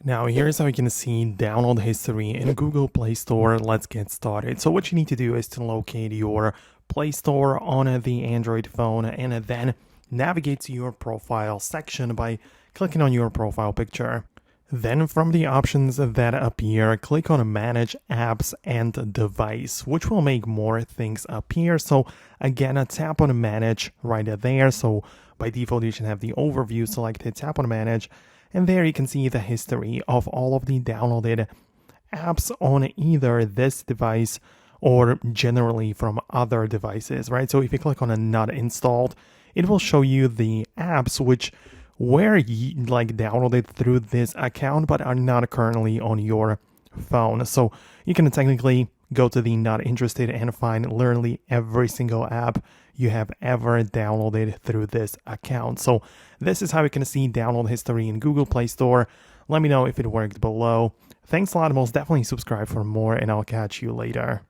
Now here's how you can see download history in Google Play Store. Let's get started. So what you need to do is to locate your Play Store on the Android phone and then navigate to your profile section by clicking on your profile picture. Then from the options that appear, click on Manage Apps and Device, which will make more things appear. So again, tap on Manage right there. So by default, you should have the overview selected. Tap on Manage, and there you can see the history of all of the downloaded apps on either this device or generally from other devices, right? So if you click on a not installed, it will show you the apps which were downloaded through this account but are not currently on your phone. So you can technically go to the not interested and find literally every single app you have ever downloaded through this account. So this is how you can see download history in Google Play Store. Let me know if it worked below. Thanks a lot. Most definitely subscribe for more, and I'll catch you later.